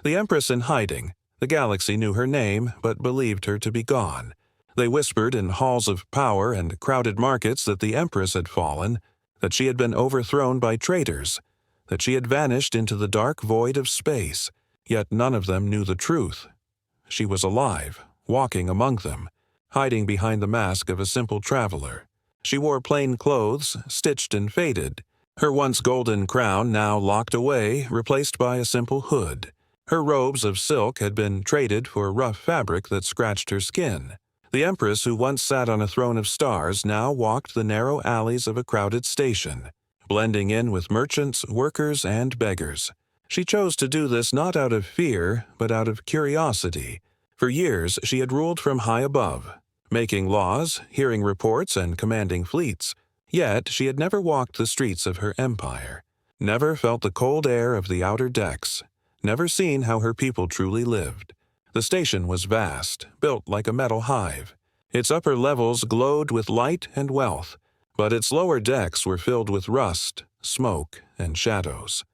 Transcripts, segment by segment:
The Empress in hiding. The galaxy knew her name, but believed her to be gone. They whispered in halls of power and crowded markets that the Empress had fallen, that she had been overthrown by traitors, that she had vanished into the dark void of space, yet none of them knew the truth. She was alive, walking among them, hiding behind the mask of a simple traveler. She wore plain clothes, stitched and faded, her once golden crown now locked away, replaced by a simple hood. Her robes of silk had been traded for rough fabric that scratched her skin. The Empress who once sat on a throne of stars now walked the narrow alleys of a crowded station, blending in with merchants, workers, and beggars. She chose to do this not out of fear, but out of curiosity. For years she had ruled from high above, making laws, hearing reports, and commanding fleets. Yet she had never walked the streets of her empire, never felt the cold air of the outer decks, never seen how her people truly lived. The station was vast, built like a metal hive. Its upper levels glowed with light and wealth, but its lower decks were filled with rust, smoke, and shadows.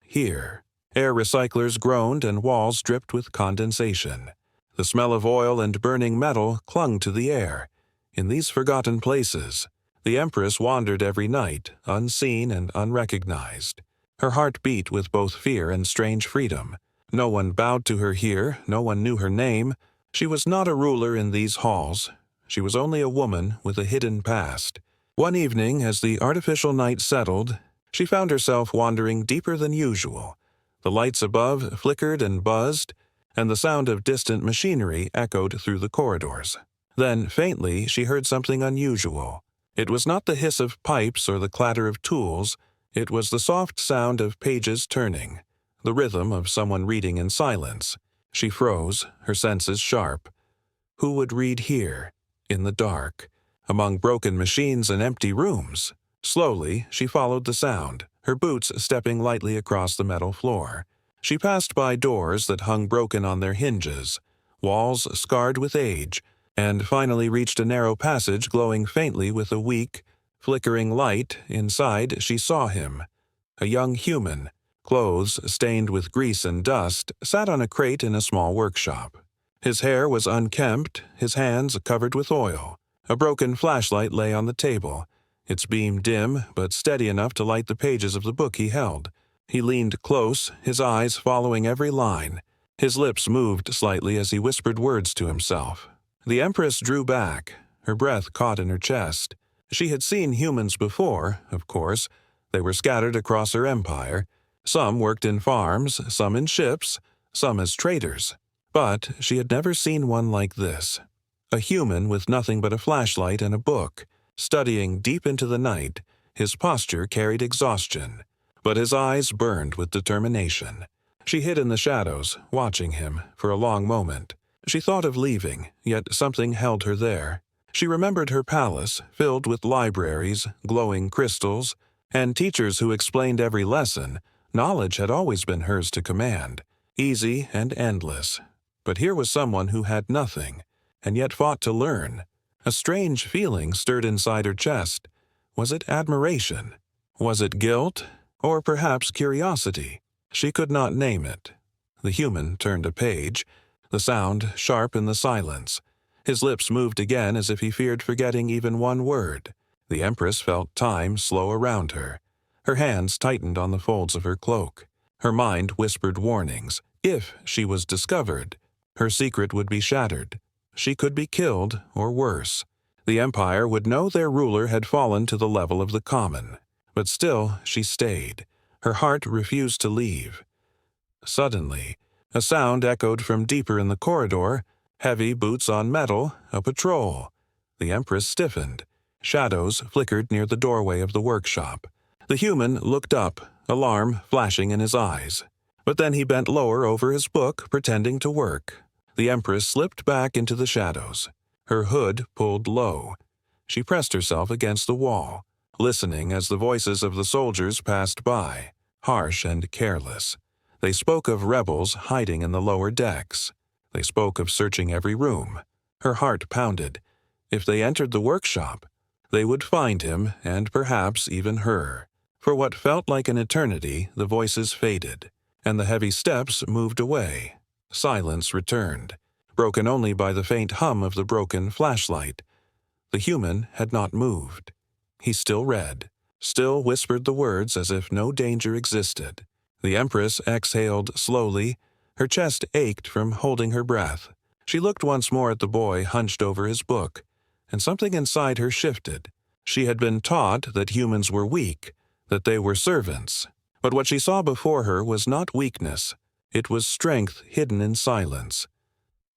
Here, air recyclers groaned and walls dripped with condensation. The smell of oil and burning metal clung to the air. In these forgotten places, the Empress wandered every night, unseen and unrecognized. Her heart beat with both fear and strange freedom. No one bowed to her here, no one knew her name. She was not a ruler in these halls. She was only a woman with a hidden past. One evening, as the artificial night settled, she found herself wandering deeper than usual. The lights above flickered and buzzed, and the sound of distant machinery echoed through the corridors. Then, faintly, she heard something unusual. It was not the hiss of pipes or the clatter of tools. It was the soft sound of pages turning, the rhythm of someone reading in silence. She froze, her senses sharp. Who would read here, in the dark, among broken machines and empty rooms? Slowly, she followed the sound, her boots stepping lightly across the metal floor. She passed by doors that hung broken on their hinges, walls scarred with age, and finally reached a narrow passage glowing faintly with a weak, flickering light. Inside, she saw him. A young human, clothes stained with grease and dust, sat on a crate in a small workshop. His hair was unkempt, his hands covered with oil. A broken flashlight lay on the table, its beam dim but steady enough to light the pages of the book he held. He leaned close, his eyes following every line. His lips moved slightly as he whispered words to himself. The Empress drew back, her breath caught in her chest. She had seen humans before, of course. They were scattered across her empire. Some worked in farms, some in ships, some as traders. But she had never seen one like this. A human with nothing but a flashlight and a book, studying deep into the night. His posture carried exhaustion, but his eyes burned with determination. She hid in the shadows, watching him, for a long moment. She thought of leaving, yet something held her there. She remembered her palace, filled with libraries, glowing crystals, and teachers who explained every lesson. Knowledge had always been hers to command, easy and endless. But here was someone who had nothing, and yet fought to learn. A strange feeling stirred inside her chest. Was it admiration? Was it guilt? Or perhaps curiosity? She could not name it. The human turned a page, the sound sharp in the silence. His lips moved again as if he feared forgetting even one word. The Empress felt time slow around her. Her hands tightened on the folds of her cloak. Her mind whispered warnings. If she was discovered, her secret would be shattered. She could be killed, or worse. The Empire would know their ruler had fallen to the level of the common. But still she stayed. Her heart refused to leave. Suddenly, a sound echoed from deeper in the corridor. Heavy boots on metal, a patrol. The Empress stiffened. Shadows flickered near the doorway of the workshop. The human looked up, alarm flashing in his eyes. But then he bent lower over his book, pretending to work. The Empress slipped back into the shadows. Her hood pulled low. She pressed herself against the wall, listening as the voices of the soldiers passed by, harsh and careless. They spoke of rebels hiding in the lower decks. They spoke of searching every room. Her heart pounded. If they entered the workshop, they would find him, and perhaps even her. For what felt like an eternity, the voices faded, and the heavy steps moved away. Silence returned, broken only by the faint hum of the broken flashlight. The human had not moved. He still read, still whispered the words as if no danger existed. The Empress exhaled slowly. Her chest ached from holding her breath. She looked once more at the boy hunched over his book, and something inside her shifted. She had been taught that humans were weak, that they were servants. But what she saw before her was not weakness. It was strength hidden in silence.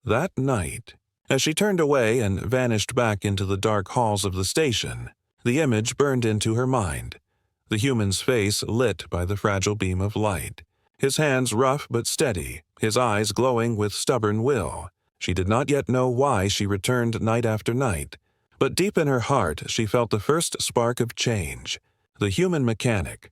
That night, as she turned away and vanished back into the dark halls of the station, the image burned into her mind. The human's face lit by the fragile beam of light. His hands rough but steady, his eyes glowing with stubborn will. She did not yet know why she returned night after night, but deep in her heart she felt the first spark of change, the human mechanic.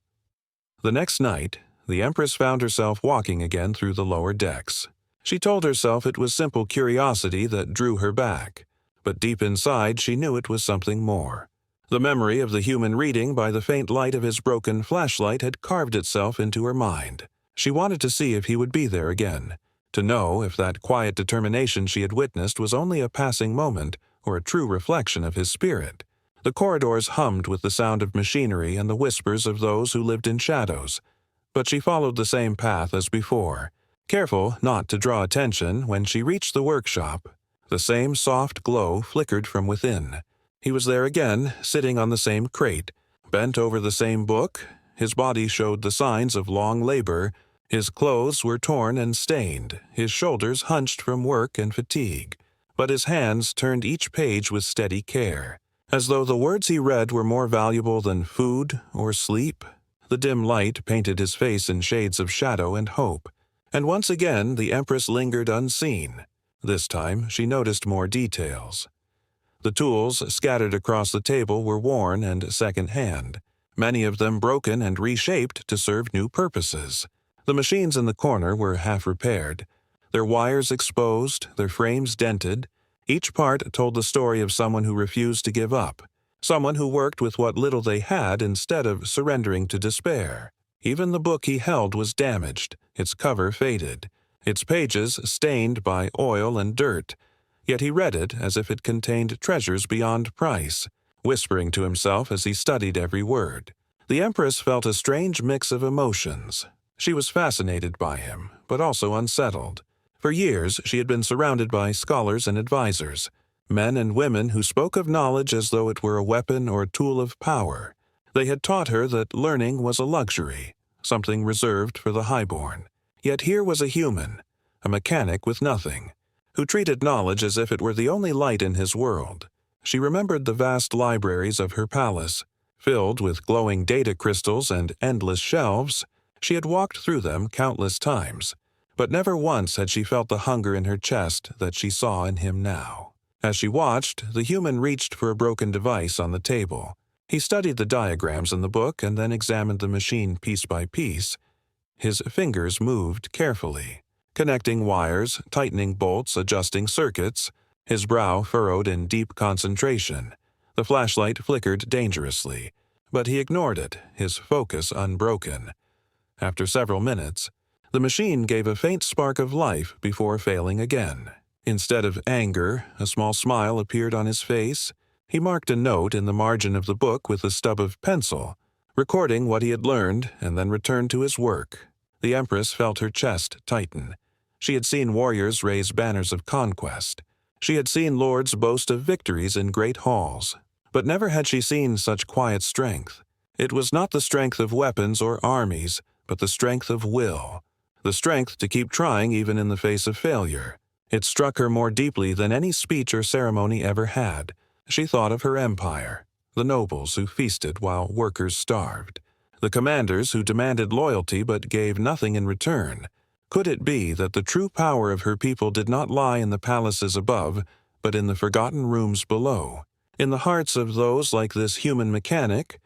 The next night, the Empress found herself walking again through the lower decks. She told herself it was simple curiosity that drew her back, but deep inside she knew it was something more. The memory of the human reading by the faint light of his broken flashlight had carved itself into her mind. She wanted to see if he would be there again, to know if that quiet determination she had witnessed was only a passing moment or a true reflection of his spirit. The corridors hummed with the sound of machinery and the whispers of those who lived in shadows, but she followed the same path as before, careful not to draw attention. When she reached the workshop, the same soft glow flickered from within. He was there again, sitting on the same crate, bent over the same book. His body showed the signs of long labor. His clothes were torn and stained, his shoulders hunched from work and fatigue, but his hands turned each page with steady care, as though the words he read were more valuable than food or sleep. The dim light painted his face in shades of shadow and hope, and once again the Empress lingered unseen. This time she noticed more details. The tools scattered across the table were worn and second-hand, many of them broken and reshaped to serve new purposes. The machines in the corner were half-repaired, their wires exposed, their frames dented. Each part told the story of someone who refused to give up, someone who worked with what little they had instead of surrendering to despair. Even the book he held was damaged, its cover faded, its pages stained by oil and dirt, yet he read it as if it contained treasures beyond price, whispering to himself as he studied every word. The Empress felt a strange mix of emotions. She was fascinated by him, but also unsettled. For years she had been surrounded by scholars and advisors, men and women who spoke of knowledge as though it were a weapon or a tool of power. They had taught her that learning was a luxury, something reserved for the highborn. Yet here was a human, a mechanic with nothing, who treated knowledge as if it were the only light in his world. She remembered the vast libraries of her palace, filled with glowing data crystals and endless shelves. She had walked through them countless times, but never once had she felt the hunger in her chest that she saw in him now. As she watched, the human reached for a broken device on the table. He studied the diagrams in the book and then examined the machine piece by piece. His fingers moved carefully, connecting wires, tightening bolts, adjusting circuits. His brow furrowed in deep concentration. The flashlight flickered dangerously, but he ignored it, his focus unbroken. After several minutes, the machine gave a faint spark of life before failing again. Instead of anger, a small smile appeared on his face. He marked a note in the margin of the book with a stub of pencil, recording what he had learned, and then returned to his work. The Empress felt her chest tighten. She had seen warriors raise banners of conquest. She had seen lords boast of victories in great halls, but never had she seen such quiet strength. It was not the strength of weapons or armies, but the strength of will, the strength to keep trying even in the face of failure. It struck her more deeply than any speech or ceremony ever had. She thought of her empire, the nobles who feasted while workers starved, the commanders who demanded loyalty but gave nothing in return. Could it be that the true power of her people did not lie in the palaces above, but in the forgotten rooms below, in the hearts of those like this human mechanic?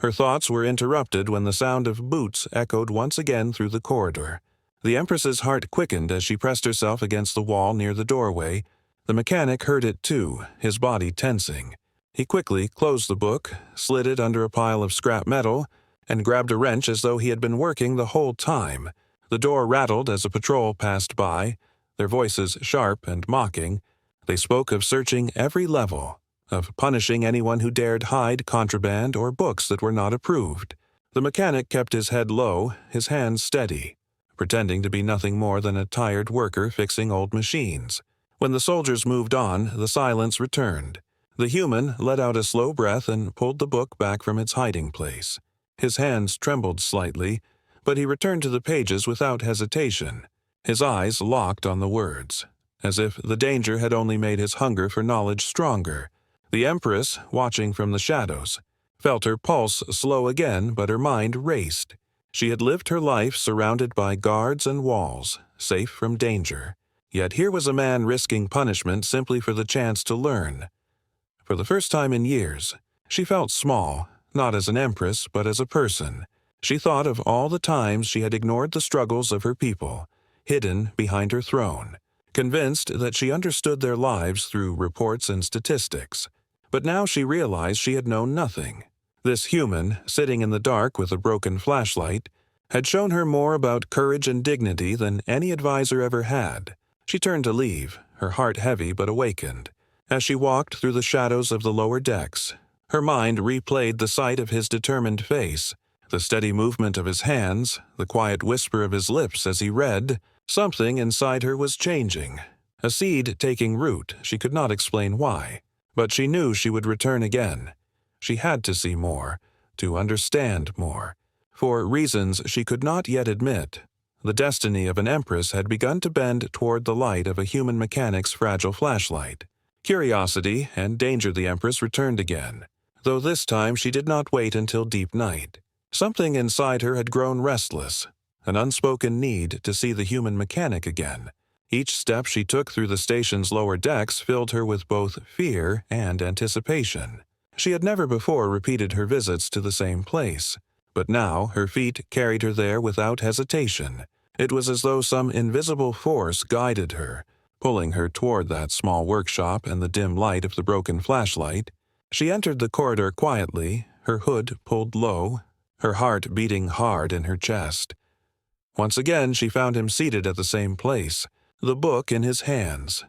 Her thoughts were interrupted when the sound of boots echoed once again through the corridor. The Empress's heart quickened as she pressed herself against the wall near the doorway. The mechanic heard it too, his body tensing. He quickly closed the book, slid it under a pile of scrap metal, and grabbed a wrench as though he had been working the whole time. The door rattled as a patrol passed by, their voices sharp and mocking. They spoke of searching every level, of punishing anyone who dared hide contraband or books that were not approved. The mechanic kept his head low, his hands steady, pretending to be nothing more than a tired worker fixing old machines. When the soldiers moved on, the silence returned. The human let out a slow breath and pulled the book back from its hiding place. His hands trembled slightly, but he returned to the pages without hesitation, his eyes locked on the words, as if the danger had only made his hunger for knowledge stronger. The Empress, watching from the shadows, felt her pulse slow again, but her mind raced. She had lived her life surrounded by guards and walls, safe from danger. Yet here was a man risking punishment simply for the chance to learn. For the first time in years, she felt small, not as an empress, but as a person. She thought of all the times she had ignored the struggles of her people, hidden behind her throne, convinced that she understood their lives through reports and statistics. But now she realized she had known nothing. This human, sitting in the dark with a broken flashlight, had shown her more about courage and dignity than any advisor ever had. She turned to leave, her heart heavy but awakened. As she walked through the shadows of the lower decks, her mind replayed the sight of his determined face, the steady movement of his hands, the quiet whisper of his lips as he read. Something inside her was changing. A seed taking root, she could not explain why. But she knew she would return again. She had to see more, to understand more. For reasons she could not yet admit, the destiny of an empress had begun to bend toward the light of a human mechanic's fragile flashlight. Curiosity and danger the empress returned again, though this time she did not wait until deep night. Something inside her had grown restless, an unspoken need to see the human mechanic again. Each step she took through the station's lower decks filled her with both fear and anticipation. She had never before repeated her visits to the same place, but now her feet carried her there without hesitation. It was as though some invisible force guided her, pulling her toward that small workshop and the dim light of the broken flashlight. She entered the corridor quietly, her hood pulled low, her heart beating hard in her chest. Once again she found him seated at the same place, the book in his hands.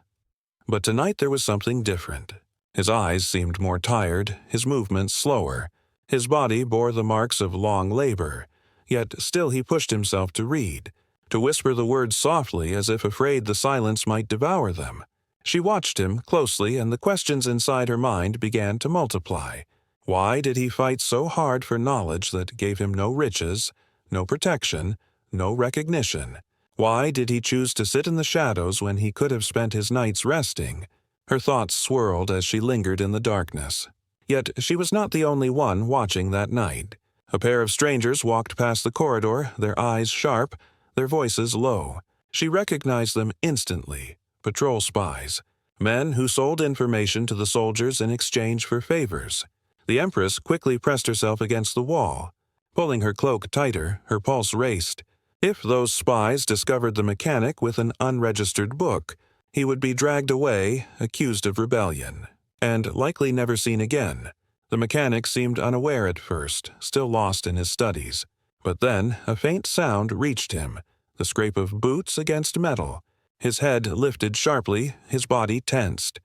But tonight there was something different. His eyes seemed more tired, his movements slower. His body bore the marks of long labor, yet still he pushed himself to read, to whisper the words softly as if afraid the silence might devour them. She watched him closely, and the questions inside her mind began to multiply. Why did he fight so hard for knowledge that gave him no riches, no protection, no recognition? Why did he choose to sit in the shadows when he could have spent his nights resting? Her thoughts swirled as she lingered in the darkness. Yet she was not the only one watching that night. A pair of strangers walked past the corridor, their eyes sharp, their voices low. She recognized them instantly. Patrol spies. Men who sold information to the soldiers in exchange for favors. The Empress quickly pressed herself against the wall. Pulling her cloak tighter, her pulse raced. If those spies discovered the mechanic with an unregistered book, he would be dragged away, accused of rebellion, and likely never seen again. The mechanic seemed unaware at first, still lost in his studies. But then a faint sound reached him, the scrape of boots against metal. His head lifted sharply, his body tensed.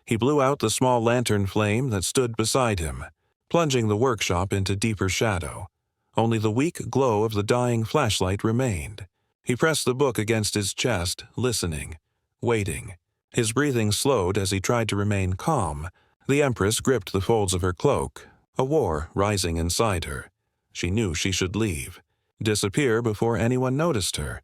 He blew out the small lantern flame that stood beside him, plunging the workshop into deeper shadow. Only the weak glow of the dying flashlight remained. He pressed the book against his chest, listening, waiting. His breathing slowed as he tried to remain calm. The Empress gripped the folds of her cloak, a war rising inside her. She knew she should leave, disappear before anyone noticed her.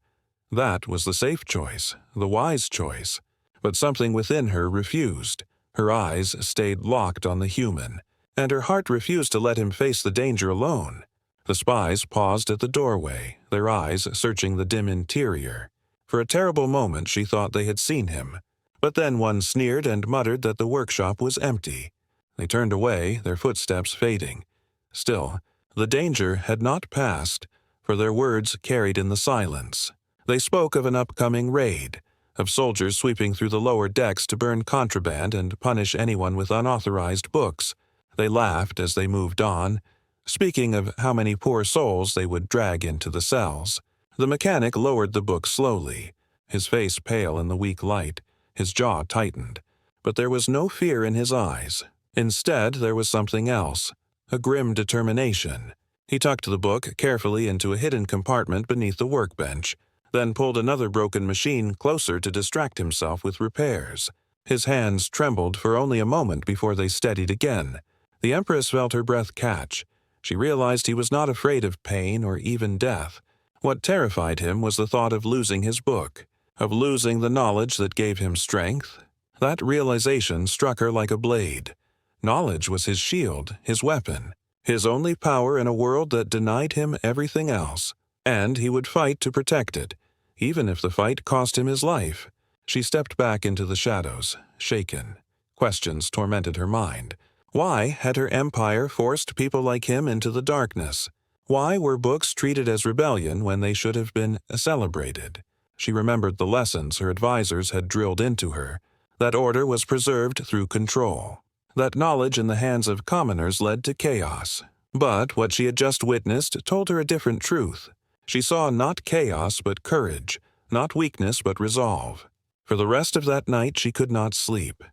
That was the safe choice, the wise choice. But something within her refused. Her eyes stayed locked on the human, and her heart refused to let him face the danger alone. The spies paused at the doorway, their eyes searching the dim interior. For a terrible moment she thought they had seen him, but then one sneered and muttered that the workshop was empty. They turned away, their footsteps fading. Still, the danger had not passed, for their words carried in the silence. They spoke of an upcoming raid, of soldiers sweeping through the lower decks to burn contraband and punish anyone with unauthorized books. They laughed as they moved on, speaking of how many poor souls they would drag into the cells. The mechanic lowered the book slowly, his face pale in the weak light, his jaw tightened. But there was no fear in his eyes. Instead, there was something else, a grim determination. He tucked the book carefully into a hidden compartment beneath the workbench, then pulled another broken machine closer to distract himself with repairs. His hands trembled for only a moment before they steadied again. The Empress felt her breath catch. She realized he was not afraid of pain or even death. What terrified him was the thought of losing his book, of losing the knowledge that gave him strength. That realization struck her like a blade. Knowledge was his shield, his weapon, his only power in a world that denied him everything else. And he would fight to protect it, even if the fight cost him his life. She stepped back into the shadows, shaken. Questions tormented her mind. Why had her empire forced people like him into the darkness? Why were books treated as rebellion when they should have been celebrated? She remembered the lessons her advisors had drilled into her, that order was preserved through control, that knowledge in the hands of commoners led to chaos. But what she had just witnessed told her a different truth. She saw not chaos but courage, not weakness but resolve. For the rest of that night she could not sleep.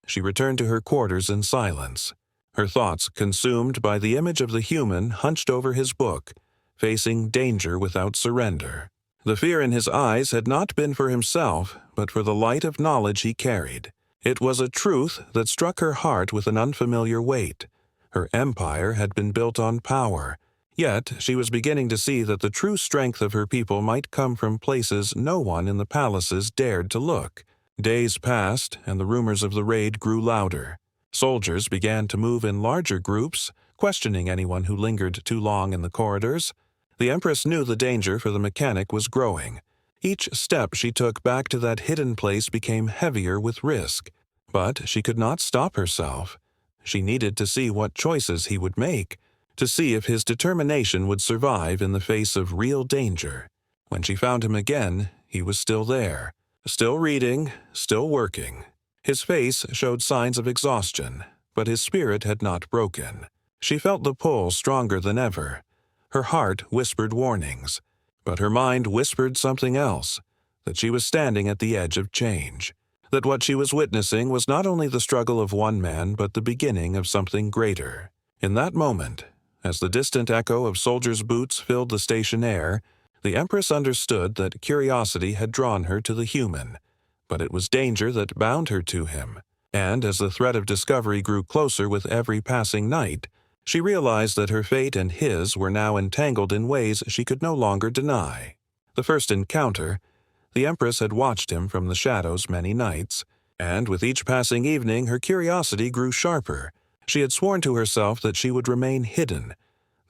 She returned to her quarters in silence, her thoughts consumed by the image of the human hunched over his book, facing danger without surrender. The fear in his eyes had not been for himself, but for the light of knowledge he carried. It was a truth that struck her heart with an unfamiliar weight. Her empire had been built on power, yet she was beginning to see that the true strength of her people might come from places no one in the palaces dared to look. Days passed, and the rumors of the raid grew louder. Soldiers began to move in larger groups, questioning anyone who lingered too long in the corridors. The Empress knew the danger for the mechanic was growing. Each step she took back to that hidden place became heavier with risk. But she could not stop herself. She needed to see what choices he would make, to see if his determination would survive in the face of real danger. When she found him again, he was still there, still reading, still working. His face showed signs of exhaustion, but his spirit had not broken. She felt the pull stronger than ever. Her heart whispered warnings, but her mind whispered something else, that she was standing at the edge of change, that what she was witnessing was not only the struggle of one man but the beginning of something greater. In that moment, as the distant echo of soldiers' boots filled the station air, the Empress understood that curiosity had drawn her to the human, but it was danger that bound her to him. And as the threat of discovery grew closer with every passing night, she realized that her fate and his were now entangled in ways she could no longer deny. The first encounter, the Empress had watched him from the shadows many nights, and with each passing evening her curiosity grew sharper. She had sworn to herself that she would remain hidden,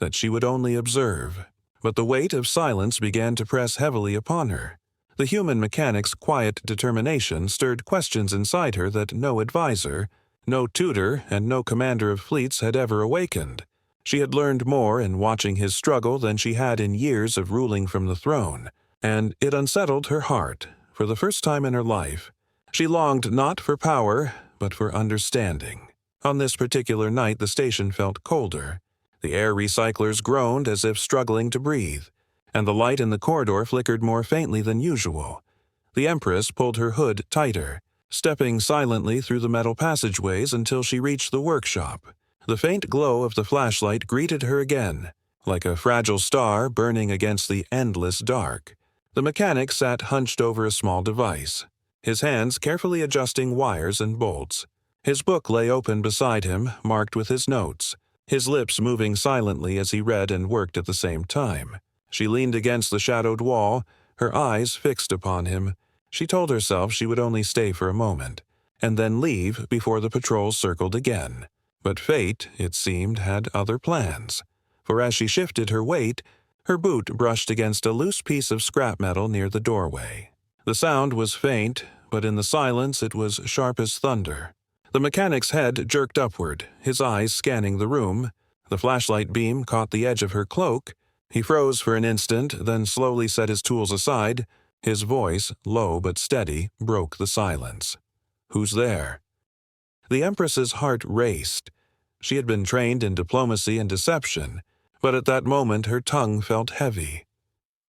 that she would only observe. But the weight of silence began to press heavily upon her. The human mechanic's quiet determination stirred questions inside her that no advisor, no tutor, and no commander of fleets had ever awakened. She had learned more in watching his struggle than she had in years of ruling from the throne, and it unsettled her heart. For the first time in her life, she longed not for power, but for understanding. On this particular night the station felt colder. The air recyclers groaned as if struggling to breathe, and the light in the corridor flickered more faintly than usual. The Empress pulled her hood tighter, stepping silently through the metal passageways until she reached the workshop. The faint glow of the flashlight greeted her again, like a fragile star burning against the endless dark. The mechanic sat hunched over a small device, his hands carefully adjusting wires and bolts. His book lay open beside him, marked with his notes, his lips moving silently as he read and worked at the same time. She leaned against the shadowed wall, her eyes fixed upon him. She told herself she would only stay for a moment, and then leave before the patrol circled again. But fate, it seemed, had other plans, for as she shifted her weight, her boot brushed against a loose piece of scrap metal near the doorway. The sound was faint, but in the silence it was sharp as thunder. The mechanic's head jerked upward, his eyes scanning the room. The flashlight beam caught the edge of her cloak. He froze for an instant, then slowly set his tools aside. His voice, low but steady, broke the silence. "Who's there?" The Empress's heart raced. She had been trained in diplomacy and deception, but at that moment her tongue felt heavy.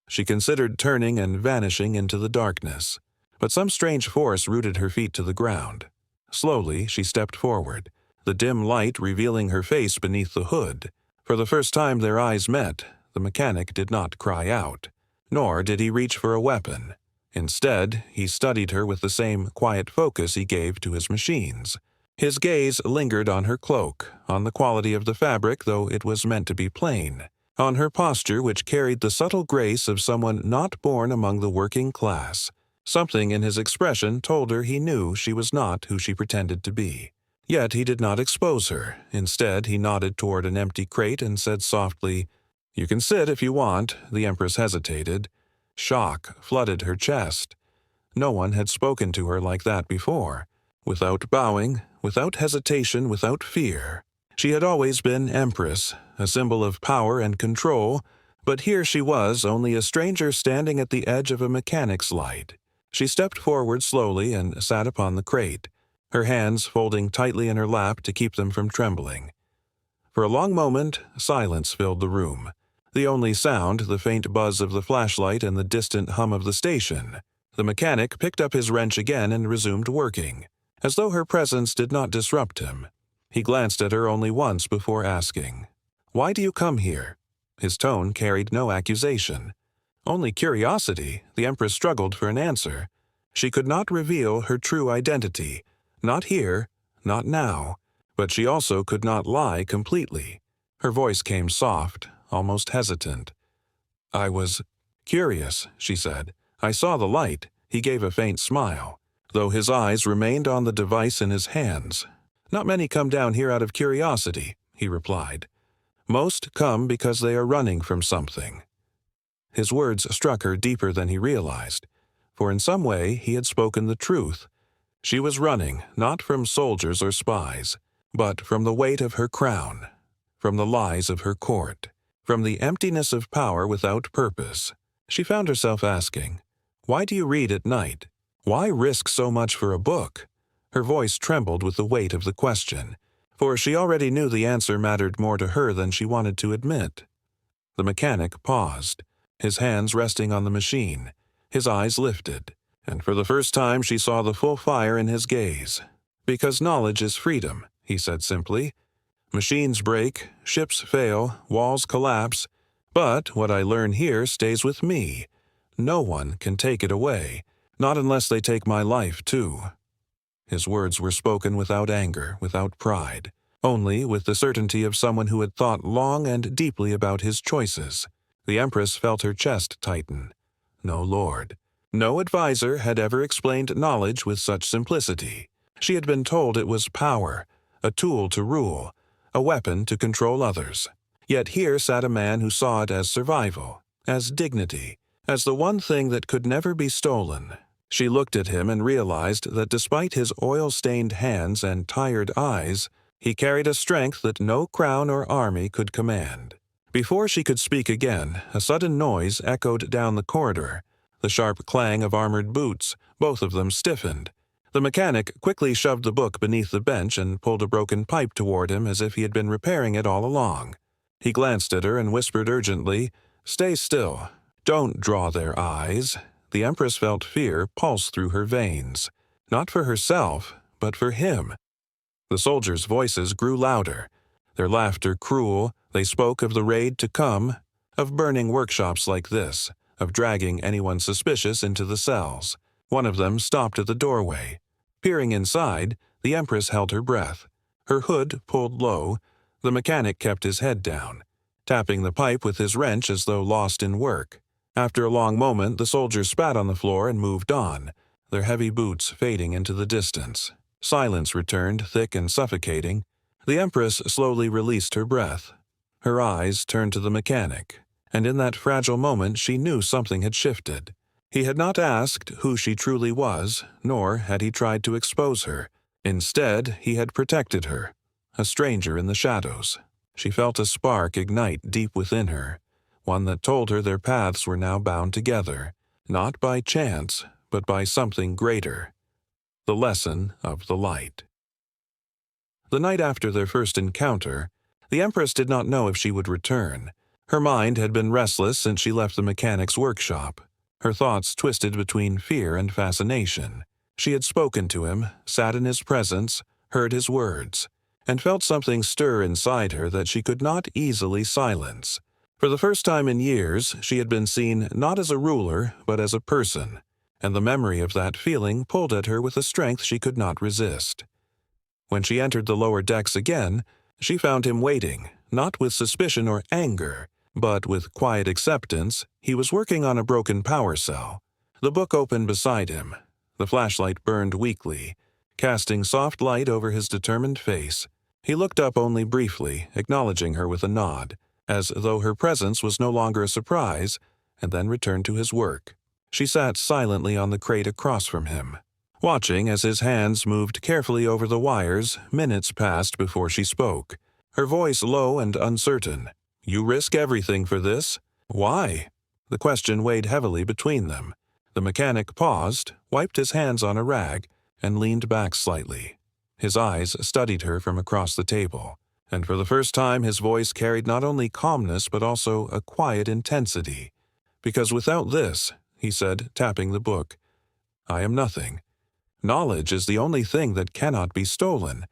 She considered turning and vanishing into the darkness, but some strange force rooted her feet to the ground. Slowly, she stepped forward, the dim light revealing her face beneath the hood. For the first time their eyes met, the mechanic did not cry out, nor did he reach for a weapon. Instead, he studied her with the same quiet focus he gave to his machines. His gaze lingered on her cloak, on the quality of the fabric, though it was meant to be plain, on her posture, which carried the subtle grace of someone not born among the working class. Something in his expression told her he knew she was not who she pretended to be. Yet he did not expose her. Instead, he nodded toward an empty crate and said softly, "You can sit if you want." The Empress hesitated. Shock flooded her chest. No one had spoken to her like that before. Without bowing, without hesitation, without fear. She had always been Empress, a symbol of power and control, but here she was, only a stranger standing at the edge of a mechanic's light. She stepped forward slowly and sat upon the crate, her hands folding tightly in her lap to keep them from trembling. For a long moment, silence filled the room. The only sound, the faint buzz of the flashlight and the distant hum of the station. The mechanic picked up his wrench again and resumed working, as though her presence did not disrupt him. He glanced at her only once before asking, "Why do you come here?" His tone carried no accusation. Only curiosity. The Empress struggled for an answer. She could not reveal her true identity. Not here, not now. But she also could not lie completely. Her voice came soft, almost hesitant. "I was curious," she said. "I saw the light." He gave a faint smile, though his eyes remained on the device in his hands. "Not many come down here out of curiosity," he replied. "Most come because they are running from something." His words struck her deeper than he realized, for in some way he had spoken the truth. She was running, not from soldiers or spies, but from the weight of her crown, from the lies of her court, from the emptiness of power without purpose. She found herself asking, "Why do you read at night? Why risk so much for a book?" Her voice trembled with the weight of the question, for she already knew the answer mattered more to her than she wanted to admit. The mechanic paused, his hands resting on the machine, his eyes lifted, and for the first time she saw the full fire in his gaze. "Because knowledge is freedom," he said simply. "Machines break, ships fail, walls collapse, but what I learn here stays with me. No one can take it away, not unless they take my life too." His words were spoken without anger, without pride, only with the certainty of someone who had thought long and deeply about his choices. The Empress felt her chest tighten. No lord, no advisor had ever explained knowledge with such simplicity. She had been told it was power, a tool to rule, a weapon to control others. Yet here sat a man who saw it as survival, as dignity, as the one thing that could never be stolen. She looked at him and realized that despite his oil-stained hands and tired eyes, he carried a strength that no crown or army could command. Before she could speak again, a sudden noise echoed down the corridor, the sharp clang of armored boots, both of them stiffened. The mechanic quickly shoved the book beneath the bench and pulled a broken pipe toward him as if he had been repairing it all along. He glanced at her and whispered urgently, "Stay still. Don't draw their eyes." The Empress felt fear pulse through her veins, not for herself, but for him. The soldiers' voices grew louder, their laughter cruel. They spoke of the raid to come, of burning workshops like this, of dragging anyone suspicious into the cells. One of them stopped at the doorway. Peering inside, the Empress held her breath. Her hood pulled low. The mechanic kept his head down, tapping the pipe with his wrench as though lost in work. After a long moment, the soldiers spat on the floor and moved on, their heavy boots fading into the distance. Silence returned, thick and suffocating. The Empress slowly released her breath. Her eyes turned to the mechanic, and in that fragile moment she knew something had shifted. He had not asked who she truly was, nor had he tried to expose her. Instead, he had protected her, a stranger in the shadows. She felt a spark ignite deep within her, one that told her their paths were now bound together, not by chance, but by something greater. The lesson of the light. The night after their first encounter, the Empress did not know if she would return, Her mind had been restless since she left the mechanic's workshop. Her thoughts twisted between fear and fascination. She had spoken to him, sat in his presence, heard his words, and felt something stir inside her that she could not easily silence. For the first time in years, she had been seen not as a ruler, but as a person, and the memory of that feeling pulled at her with a strength she could not resist. When she entered the lower decks again, she found him waiting, not with suspicion or anger, but with quiet acceptance. He was working on a broken power cell. The book opened beside him. The flashlight burned weakly, casting soft light over his determined face. He looked up only briefly, acknowledging her with a nod, as though her presence was no longer a surprise, and then returned to his work. She sat silently on the crate across from him. Watching as his hands moved carefully over the wires, minutes passed before she spoke, her voice low and uncertain. "You risk everything for this? Why?" The question weighed heavily between them. The mechanic paused, wiped his hands on a rag, and leaned back slightly. His eyes studied her from across the table, and for the first time his voice carried not only calmness but also a quiet intensity. "Because without this," he said, tapping the book, "I am nothing. Knowledge is the only thing that cannot be stolen.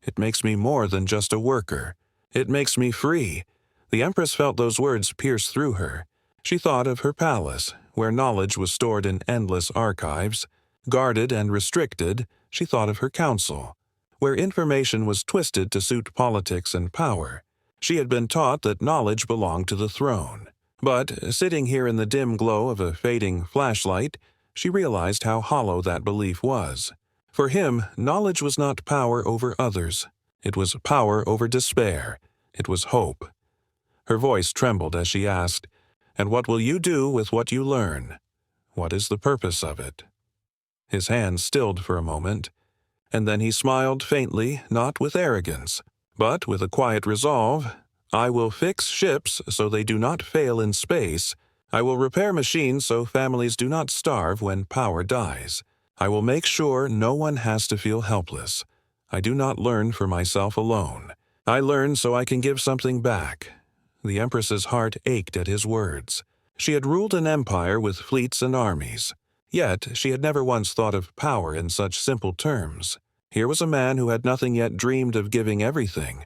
It makes me more than just a worker. It makes me free." The Empress felt those words pierce through her. She thought of her palace, where knowledge was stored in endless archives. Guarded and restricted, she thought of her council, where information was twisted to suit politics and power. She had been taught that knowledge belonged to the throne. But, sitting here in the dim glow of a fading flashlight, she realized how hollow that belief was. For him, knowledge was not power over others. It was power over despair. It was hope. Her voice trembled as she asked, "And what will you do with what you learn? What is the purpose of it?" His hands stilled for a moment, and then he smiled faintly, not with arrogance, but with a quiet resolve. "I will fix ships so they do not fail in space. I will repair machines so families do not starve when power dies. I will make sure no one has to feel helpless. I do not learn for myself alone. I learn so I can give something back." The Empress's heart ached at his words. She had ruled an empire with fleets and armies. Yet she had never once thought of power in such simple terms. Here was a man who had nothing yet dreamed of giving everything.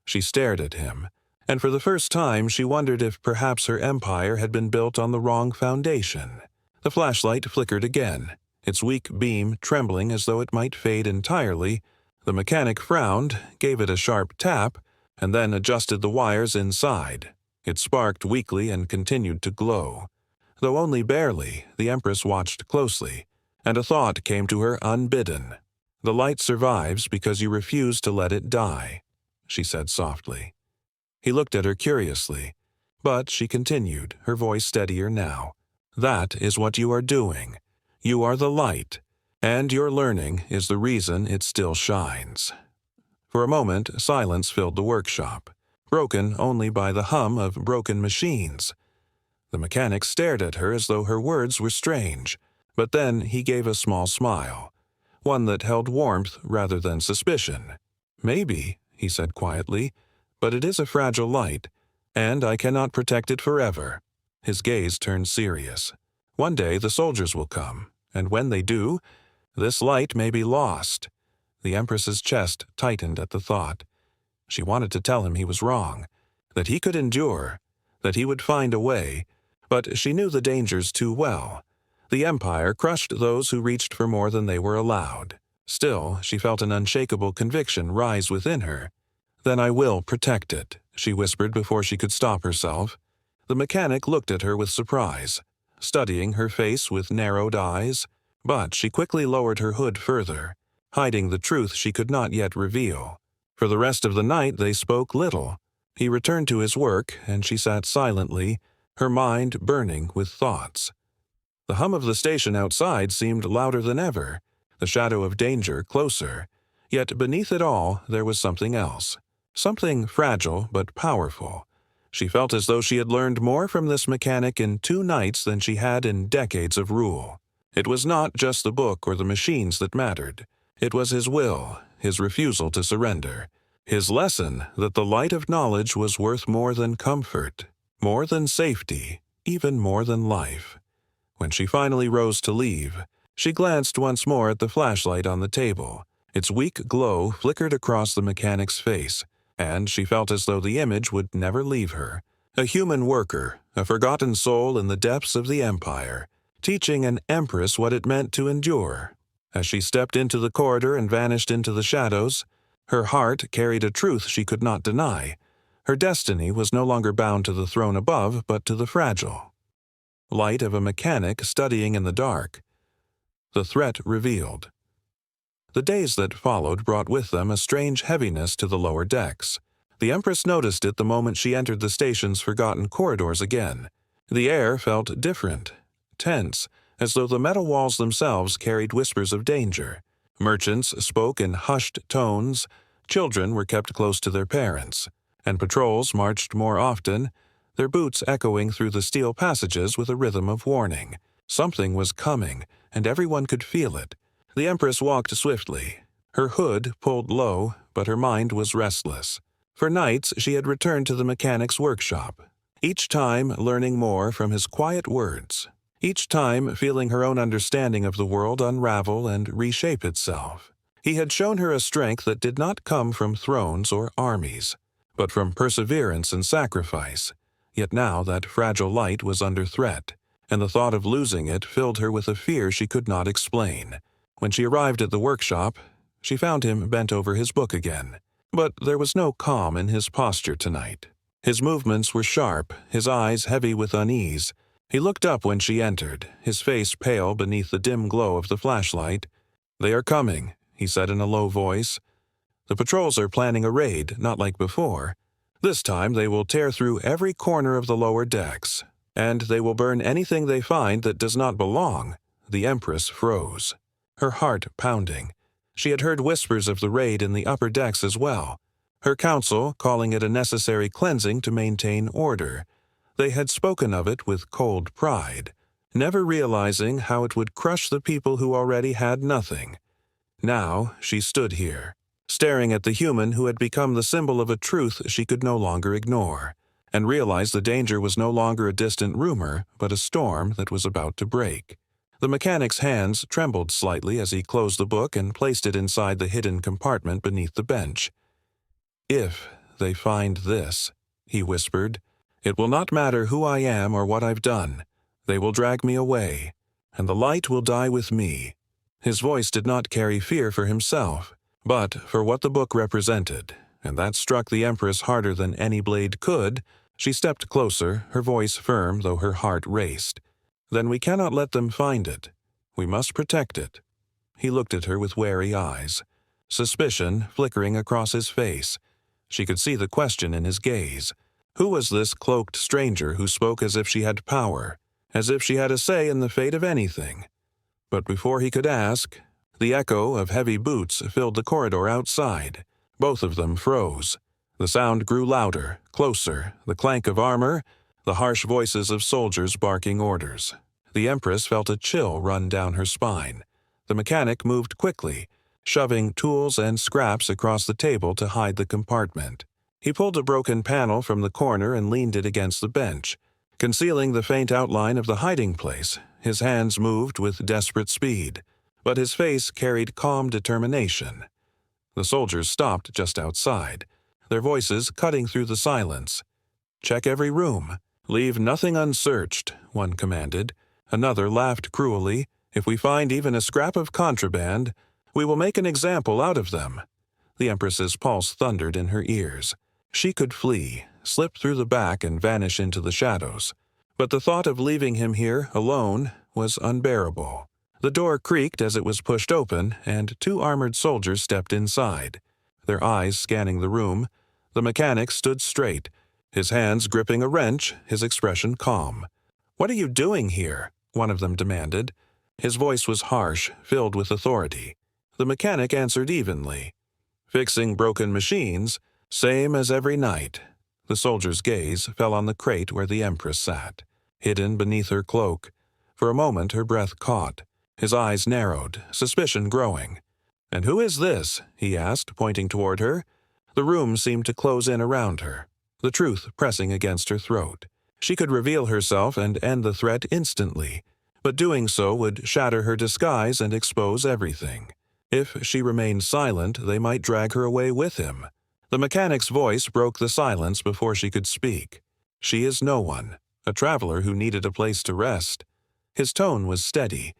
She stared at him, and for the first time she wondered if perhaps her empire had been built on the wrong foundation. The flashlight flickered again, its weak beam trembling as though it might fade entirely. The mechanic frowned, gave it a sharp tap, and then adjusted the wires inside. It sparked weakly and continued to glow. Though only barely, the Empress watched closely, and a thought came to her unbidden. "The light survives because you refuse to let it die," she said softly. He looked at her curiously, but she continued, her voice steadier now. "That is what you are doing. You are the light, and your learning is the reason it still shines." For a moment, silence filled the workshop, broken only by the hum of broken machines. The mechanic stared at her as though her words were strange, but then he gave a small smile, one that held warmth rather than suspicion. "Maybe," he said quietly, "but it is a fragile light, and I cannot protect it forever." His gaze turned serious. "One day the soldiers will come, and when they do, this light may be lost." The Empress's chest tightened at the thought. She wanted to tell him he was wrong, that he could endure, that he would find a way, but she knew the dangers too well. The Empire crushed those who reached for more than they were allowed. Still, she felt an unshakable conviction rise within her. "Then I will protect it," she whispered before she could stop herself. The mechanic looked at her with surprise, studying her face with narrowed eyes, but she quickly lowered her hood further, hiding the truth she could not yet reveal. For the rest of the night they spoke little. He returned to his work, and she sat silently, her mind burning with thoughts. The hum of the station outside seemed louder than ever, the shadow of danger closer. Yet beneath it all there was something else, something fragile but powerful. She felt as though she had learned more from this mechanic in 2 nights than she had in decades of rule. It was not just the book or the machines that mattered. It was his will, his refusal to surrender, his lesson that the light of knowledge was worth more than comfort. More than safety, even more than life. When she finally rose to leave, she glanced once more at the flashlight on the table. Its weak glow flickered across the mechanic's face, and she felt as though the image would never leave her. A human worker, a forgotten soul in the depths of the Empire, teaching an empress what it meant to endure. As she stepped into the corridor and vanished into the shadows, her heart carried a truth she could not deny. Her destiny was no longer bound to the throne above, but to the fragile light of a mechanic studying in the dark. The threat revealed. The days that followed brought with them a strange heaviness to the lower decks. The Empress noticed it the moment she entered the station's forgotten corridors again. The air felt different, tense, as though the metal walls themselves carried whispers of danger. Merchants spoke in hushed tones, children were kept close to their parents, and patrols marched more often, their boots echoing through the steel passages with a rhythm of warning. Something was coming, and everyone could feel it. The Empress walked swiftly, her hood pulled low, but her mind was restless. For nights she had returned to the mechanic's workshop, each time learning more from his quiet words, each time feeling her own understanding of the world unravel and reshape itself. He had shown her a strength that did not come from thrones or armies, but from perseverance and sacrifice. Yet now that fragile light was under threat, and the thought of losing it filled her with a fear she could not explain. When she arrived at the workshop, she found him bent over his book again. But there was no calm in his posture tonight. His movements were sharp, his eyes heavy with unease. He looked up when she entered, his face pale beneath the dim glow of the flashlight. "They are coming," he said in a low voice. "The patrols are planning a raid, not like before. This time they will tear through every corner of the lower decks, and they will burn anything they find that does not belong." The Empress froze, her heart pounding. She had heard whispers of the raid in the upper decks as well, her council calling it a necessary cleansing to maintain order. They had spoken of it with cold pride, never realizing how it would crush the people who already had nothing. Now she stood here, staring at the human who had become the symbol of a truth she could no longer ignore, and realized the danger was no longer a distant rumor, but a storm that was about to break. The mechanic's hands trembled slightly as he closed the book and placed it inside the hidden compartment beneath the bench. "If they find this," he whispered, "it will not matter who I am or what I've done. They will drag me away, and the light will die with me." His voice did not carry fear for himself, but for what the book represented, and that struck the Empress harder than any blade could. She stepped closer, her voice firm though her heart raced. "Then we cannot let them find it. We must protect it." He looked at her with wary eyes, suspicion flickering across his face. She could see the question in his gaze. Who was this cloaked stranger who spoke as if she had power, as if she had a say in the fate of anything? But before he could ask, the echo of heavy boots filled the corridor outside. Both of them froze. The sound grew louder, closer, the clank of armor, the harsh voices of soldiers barking orders. The Empress felt a chill run down her spine. The mechanic moved quickly, shoving tools and scraps across the table to hide the compartment. He pulled a broken panel from the corner and leaned it against the bench. Concealing the faint outline of the hiding place, his hands moved with desperate speed, but his face carried calm determination. The soldiers stopped just outside, their voices cutting through the silence. "Check every room. Leave nothing unsearched," one commanded. Another laughed cruelly. "If we find even a scrap of contraband, we will make an example out of them." The Empress's pulse thundered in her ears. She could flee, slip through the back and vanish into the shadows. But the thought of leaving him here, alone, was unbearable. The door creaked as it was pushed open, and 2 armored soldiers stepped inside, their eyes scanning the room. The mechanic stood straight, his hands gripping a wrench, his expression calm. "What are you doing here?" one of them demanded. His voice was harsh, filled with authority. The mechanic answered evenly. "Fixing broken machines, same as every night." The soldier's gaze fell on the crate where the Empress sat, hidden beneath her cloak. For a moment her breath caught. His eyes narrowed, suspicion growing. "And who is this?" he asked, pointing toward her. The room seemed to close in around her, the truth pressing against her throat. She could reveal herself and end the threat instantly, but doing so would shatter her disguise and expose everything. If she remained silent, they might drag her away with him. The mechanic's voice broke the silence before she could speak. She is no one, a traveler who needed a place to rest. His tone was steady.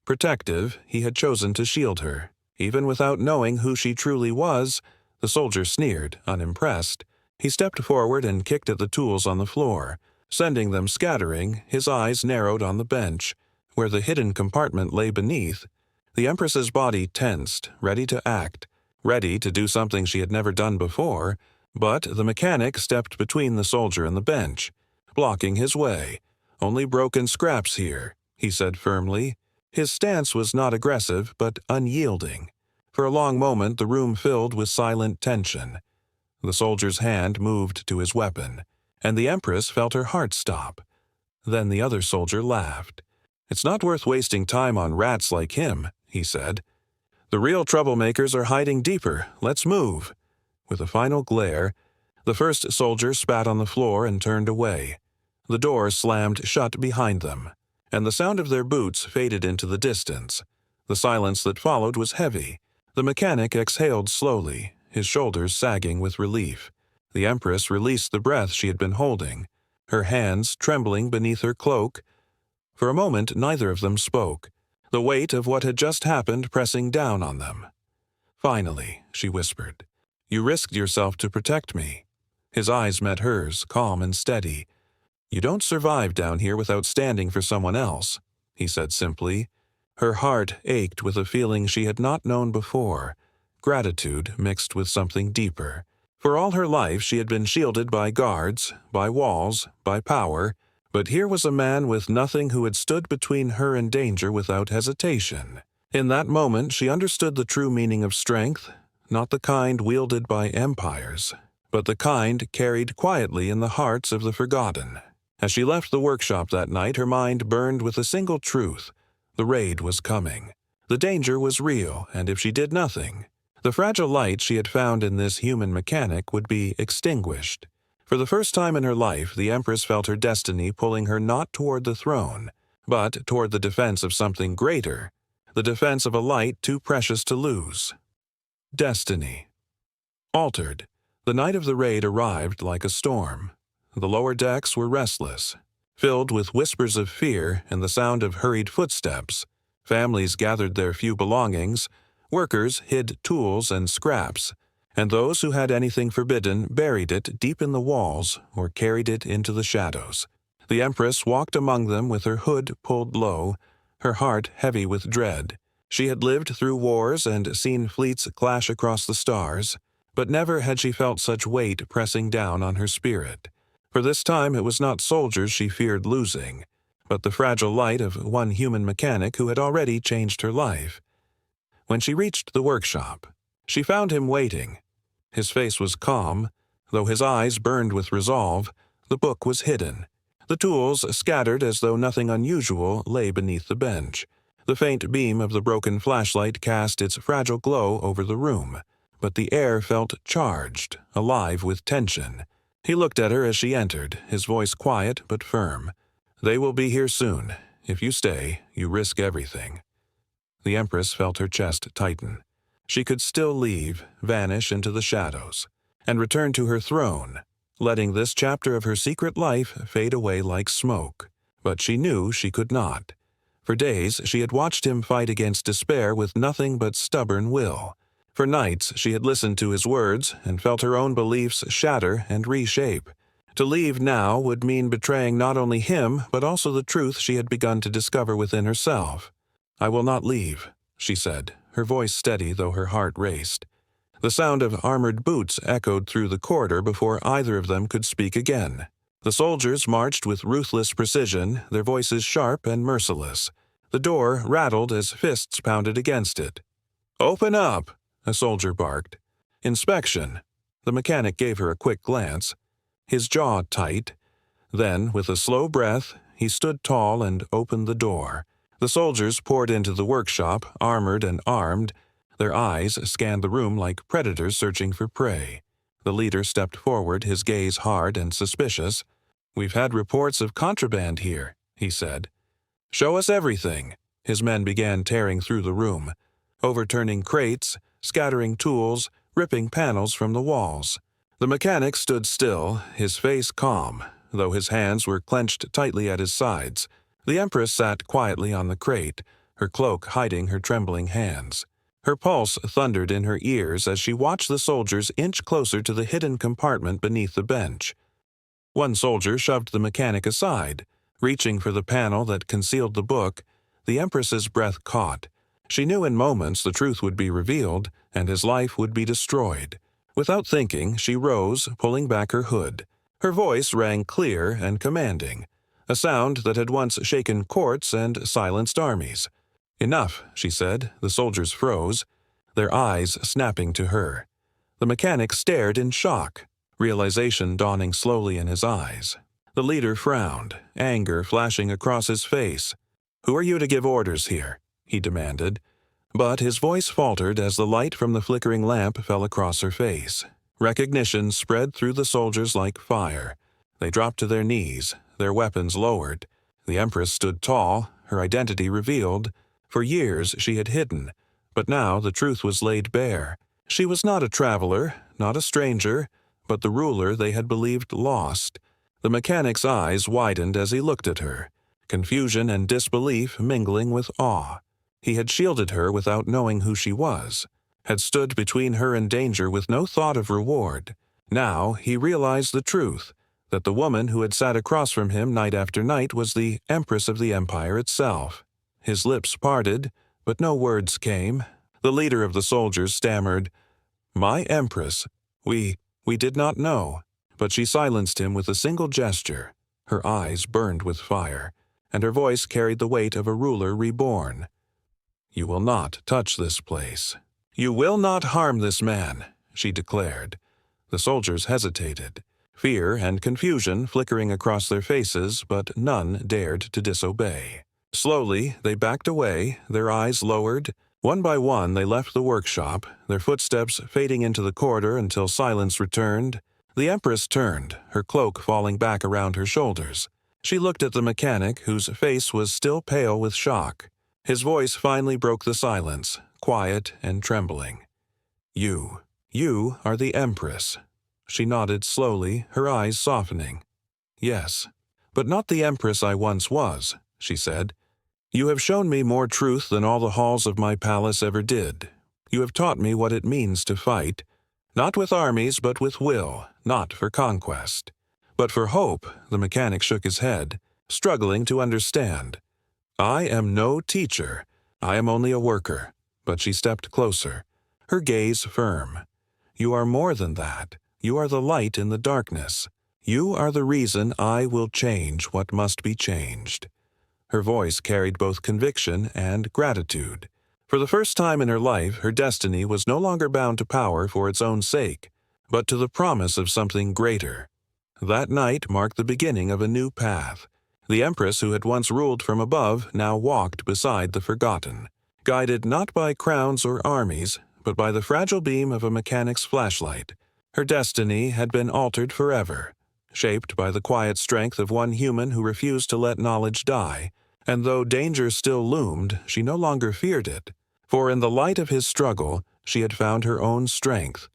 Protective, he had chosen to shield her. Even without knowing who she truly was, the soldier sneered, unimpressed. He stepped forward and kicked at the tools on the floor, sending them scattering. His eyes narrowed on the bench, where the hidden compartment lay beneath. The Empress's body tensed, ready to act, ready to do something she had never done before, but the mechanic stepped between the soldier and the bench, blocking his way. "Only broken scraps here," he said firmly. His stance was not aggressive, but unyielding. For a long moment the room filled with silent tension. The soldier's hand moved to his weapon, and the Empress felt her heart stop. Then the other soldier laughed. "It's not worth wasting time on rats like him," he said. "The real troublemakers are hiding deeper. Let's move." With a final glare, the first soldier spat on the floor and turned away. The door slammed shut behind them, and the sound of their boots faded into the distance. The silence that followed was heavy. The mechanic exhaled slowly, his shoulders sagging with relief. The Empress released the breath she had been holding, her hands trembling beneath her cloak. For a moment neither of them spoke, the weight of what had just happened pressing down on them. "Finally," she whispered, "you risked yourself to protect me." His eyes met hers, calm and steady. "You don't survive down here without standing for someone else," he said simply. Her heart ached with a feeling she had not known before, gratitude mixed with something deeper. For all her life she had been shielded by guards, by walls, by power, but here was a man with nothing who had stood between her and danger without hesitation. In that moment she understood the true meaning of strength, not the kind wielded by empires, but the kind carried quietly in the hearts of the forgotten. As she left the workshop that night, her mind burned with a single truth. The raid was coming. The danger was real, and if she did nothing, the fragile light she had found in this human mechanic would be extinguished. For the first time in her life, the Empress felt her destiny pulling her not toward the throne, but toward the defense of something greater, the defense of a light too precious to lose. Destiny. Altered, the night of the raid arrived like a storm. The lower decks were restless, filled with whispers of fear and the sound of hurried footsteps. Families gathered their few belongings, workers hid tools and scraps, and those who had anything forbidden buried it deep in the walls or carried it into the shadows. The Empress walked among them with her hood pulled low, her heart heavy with dread. She had lived through wars and seen fleets clash across the stars, but never had she felt such weight pressing down on her spirit. For this time it was not soldiers she feared losing, but the fragile light of one human mechanic who had already changed her life. When she reached the workshop, she found him waiting. His face was calm, though his eyes burned with resolve. The book was hidden. The tools scattered as though nothing unusual lay beneath the bench. The faint beam of the broken flashlight cast its fragile glow over the room, but the air felt charged, alive with tension. He looked at her as she entered, his voice quiet but firm. "They will be here soon. If you stay, you risk everything." The Empress felt her chest tighten. She could still leave, vanish into the shadows, and return to her throne, letting this chapter of her secret life fade away like smoke. But she knew she could not. For days she had watched him fight against despair with nothing but stubborn will. For nights she had listened to his words and felt her own beliefs shatter and reshape. To leave now would mean betraying not only him, but also the truth she had begun to discover within herself. "I will not leave," she said, her voice steady though her heart raced. The sound of armored boots echoed through the corridor before either of them could speak again. The soldiers marched with ruthless precision, their voices sharp and merciless. The door rattled as fists pounded against it. "Open up!" a soldier barked. "Inspection." The mechanic gave her a quick glance, his jaw tight. Then, with a slow breath, he stood tall and opened the door. The soldiers poured into the workshop, armored and armed. Their eyes scanned the room like predators searching for prey. The leader stepped forward, his gaze hard and suspicious. "We've had reports of contraband here," he said. "Show us everything." His men began tearing through the room, overturning crates, scattering tools, ripping panels from the walls. The mechanic stood still, his face calm, though his hands were clenched tightly at his sides. The Empress sat quietly on the crate, her cloak hiding her trembling hands. Her pulse thundered in her ears as she watched the soldiers inch closer to the hidden compartment beneath the bench. One soldier shoved the mechanic aside, reaching for the panel that concealed the book. The Empress's breath caught. She knew in moments the truth would be revealed, and his life would be destroyed. Without thinking, she rose, pulling back her hood. Her voice rang clear and commanding, a sound that had once shaken courts and silenced armies. "Enough," she said. The soldiers froze, their eyes snapping to her. The mechanic stared in shock, realization dawning slowly in his eyes. The leader frowned, anger flashing across his face. "Who are you to give orders here?" he demanded. But his voice faltered as the light from the flickering lamp fell across her face. Recognition spread through the soldiers like fire. They dropped to their knees, their weapons lowered. The Empress stood tall, her identity revealed. For years she had hidden, but now the truth was laid bare. She was not a traveler, not a stranger, but the ruler they had believed lost. The mechanic's eyes widened as he looked at her, confusion and disbelief mingling with awe. He had shielded her without knowing who she was, had stood between her and danger with no thought of reward. Now he realized the truth, that the woman who had sat across from him night after night was the Empress of the Empire itself. His lips parted, but no words came. The leader of the soldiers stammered, "My Empress, we did not know." But she silenced him with a single gesture. Her eyes burned with fire, and her voice carried the weight of a ruler reborn. "You will not touch this place. You will not harm this man," she declared. The soldiers hesitated, fear and confusion flickering across their faces, but none dared to disobey. Slowly, they backed away, their eyes lowered. One by one, they left the workshop, their footsteps fading into the corridor until silence returned. The Empress turned, her cloak falling back around her shoulders. She looked at the mechanic, whose face was still pale with shock. His voice finally broke the silence, quiet and trembling. You are the Empress." She nodded slowly, her eyes softening. "Yes, but not the Empress I once was," she said. "You have shown me more truth than all the halls of my palace ever did. You have taught me what it means to fight, not with armies but with will, not for conquest, but for hope." The mechanic shook his head, struggling to understand. "I am no teacher. I am only a worker." But she stepped closer, her gaze firm. "You are more than that. You are the light in the darkness. You are the reason I will change what must be changed." Her voice carried both conviction and gratitude. For the first time in her life, her destiny was no longer bound to power for its own sake, but to the promise of something greater. That night marked the beginning of a new path. The Empress who had once ruled from above now walked beside the forgotten, guided not by crowns or armies, but by the fragile beam of a mechanic's flashlight. Her destiny had been altered forever, shaped by the quiet strength of one human who refused to let knowledge die, and though danger still loomed, she no longer feared it, for in the light of his struggle she had found her own strength,